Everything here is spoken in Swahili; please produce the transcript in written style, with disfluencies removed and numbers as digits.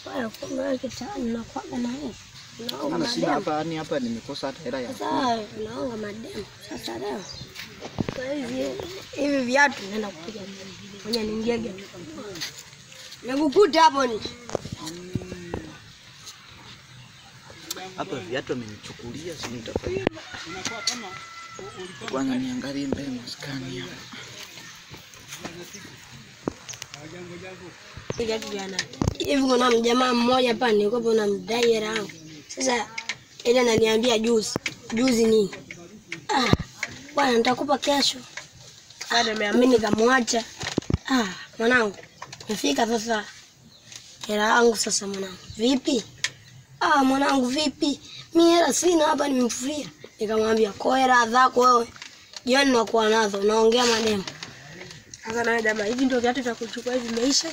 Kwa kumbe kitani na kwa naye. Ana sina hapa nimekosa hata hela ya. Sasa naonga mademu. Sasa leo. Kwa hivi viatu naenda kupiga. Ngoja niingie gani. Nakukuta hapo ni. Hapa viatu amenichukulia si nitafanya. Kwanza niangalie mbele maskani hapa. Hivi kuna mjamaa mmoja hapa nilikuwa na mdai hela yangu. Sasa ile ananiambia juzi nini? Bwana nitakupa kesho. Mimi nikamwacha. Mwanangu, nifika sasa hela yangu sasa mwanangu. Vipi? Mwanangu vipi? Mimi hela sina hapa nimemfuria. Nikamwambia kwa hela zako wewe. Jioni nakuwa nazo, naongea mademu. Sasa na jamaa hivi ndio viatu vya kuchukua hivi vimeisha.